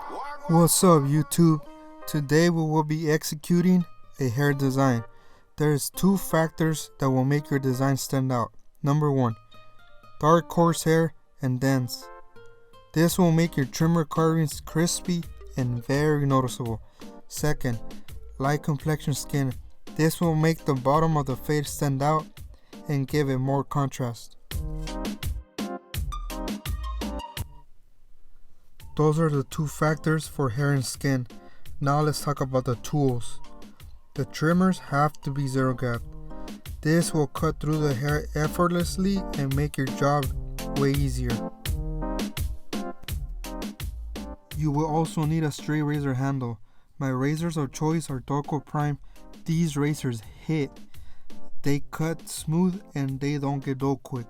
What's up YouTube? Today we will be executing a hair design. There's two factors that will make your design stand out. Number 1, dark coarse hair and dense. This will make your trimmer carvings crispy and very noticeable. Second, light complexion skin. This will make the bottom of the fade stand out and give it more contrast. Those are the two factors for hair and skin. Now let's talk about the tools. The trimmers have to be zero gap. This will cut through the hair effortlessly and make your job way easier. You will also need a straight razor handle. My razors of choice are Dorco Prime. These razors hit. They cut smooth and they don't get dull quick.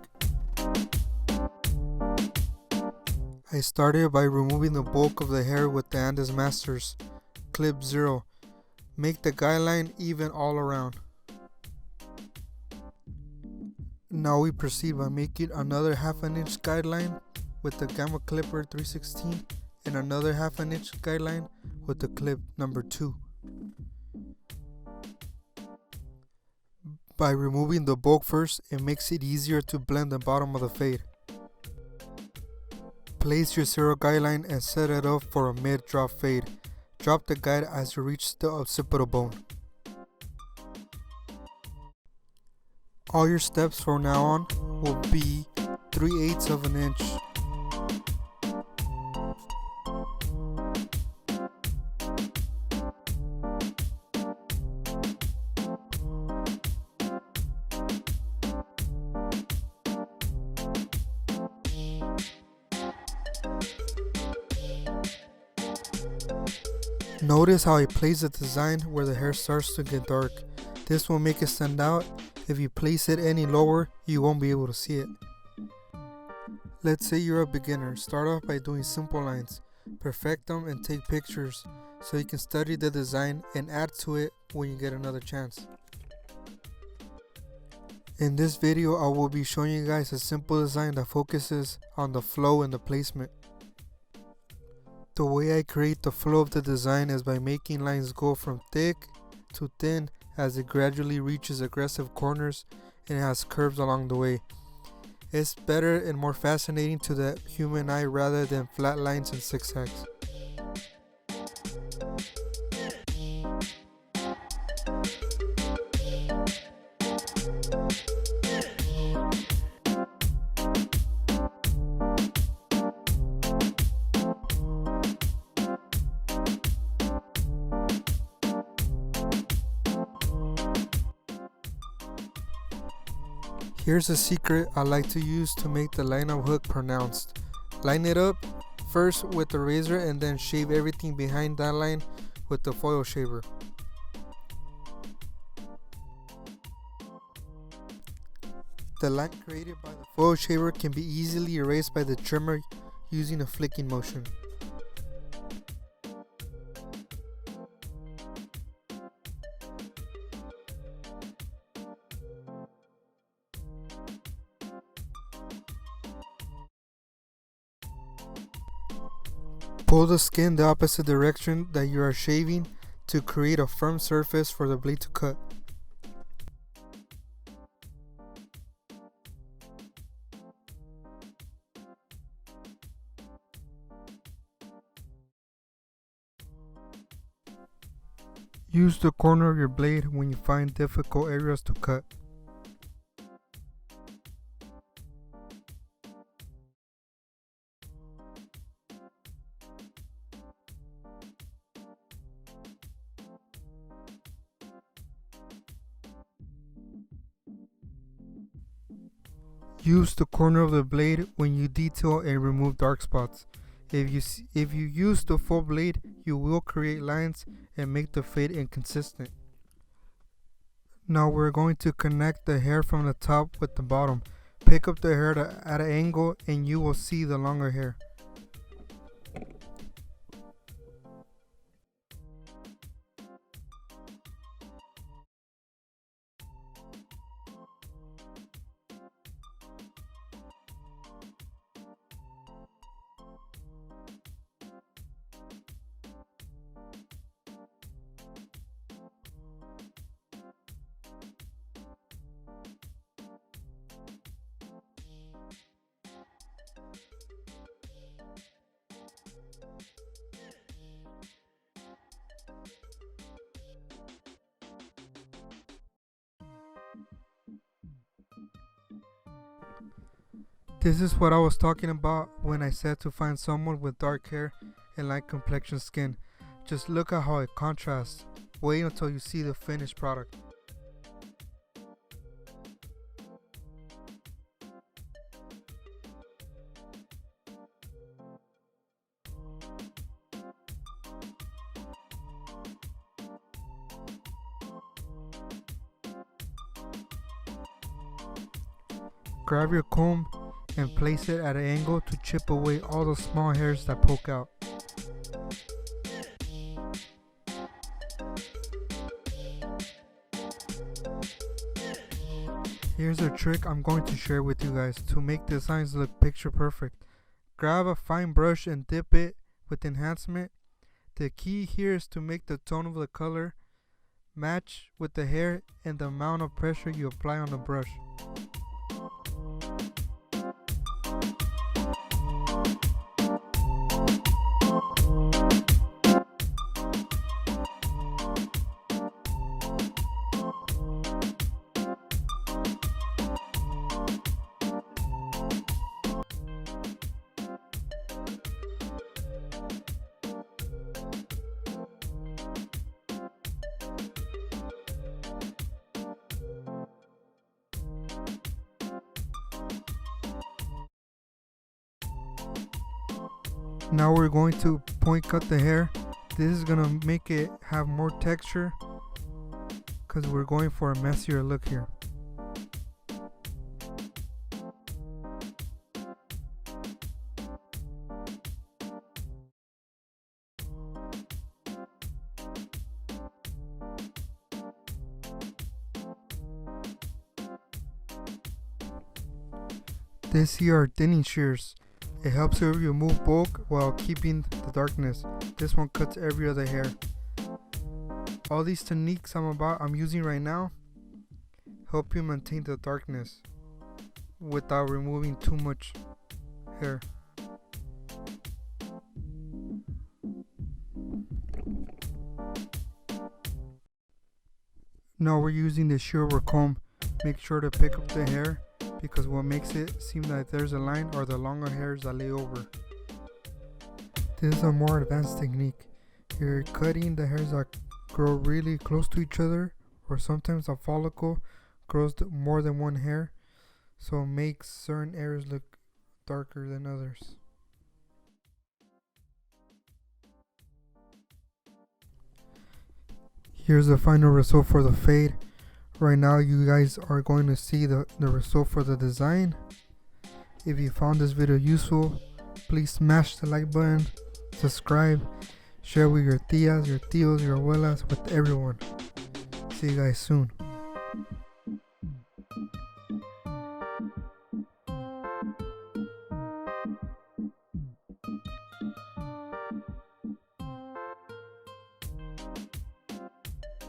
I started by removing the bulk of the hair with the Andes Masters Clip 0. Make the guideline even all around. Now we proceed by making another half an inch guideline with the Gamma Clipper 316 and another half an inch guideline with the clip number 2. By removing the bulk first, it makes it easier to blend the bottom of the fade. Place your zero guideline and set it up for a mid-drop fade. Drop the guide as you reach the occipital bone. All your steps from now on will be 3/8 of an inch. Notice how I place the design where the hair starts to get dark. This will make it stand out. If you place it any lower, you won't be able to see it. Let's say you're a beginner. Start off by doing simple lines. Perfect them and take pictures so you can study the design and add to it when you get another chance. In this video, I will be showing you guys a simple design that focuses on the flow and the placement. The way I create the flow of the design is by making lines go from thick to thin as it gradually reaches aggressive corners and has curves along the way. It's better and more fascinating to the human eye rather than flat lines and zigzags. Here's a secret I like to use to make the line-up hook pronounced. Line it up first with the razor and then shave everything behind that line with the foil shaver. The line created by the foil shaver can be easily erased by the trimmer using a flicking motion. Pull the skin the opposite direction that you are shaving to create a firm surface for the blade to cut. Use the corner of your blade when you find difficult areas to cut. Use the corner of the blade when you detail and remove dark spots. If you use the full blade, you will create lines and make the fade inconsistent. Now we're going to connect the hair from the top with the bottom. Pick up the hair at an angle and you will see the longer hair. This is what I was talking about when I said to find someone with dark hair and light complexion skin. Just look at how it contrasts. Wait until you see the finished product. Grab your comb and place it at an angle to chip away all the small hairs that poke out. Here's a trick I'm going to share with you guys to make designs look picture perfect. Grab a fine brush and dip it with enhancement. The key here is to make the tone of the color match with the hair and the amount of pressure you apply on the brush. Now we're going to point cut the hair. This is gonna make it have more texture because we're going for a messier look here. This here are thinning shears. It helps you remove bulk while keeping the darkness. This one cuts every other hair. All these techniques I'm using right now help you maintain the darkness without removing too much hair. Now we're using the shear comb. Make sure to pick up the hair, because what makes it seem like there's a line are the longer hairs that lay over. This is a more advanced technique. You're cutting the hairs that grow really close to each other, or sometimes a follicle grows more than one hair, so it makes certain areas look darker than others. Here's the final result for the fade. Right now you guys are going to see the result for the design. If you found this video useful, please smash the like button, subscribe, share with your tias, your tios, your abuelas, with everyone. See you guys soon.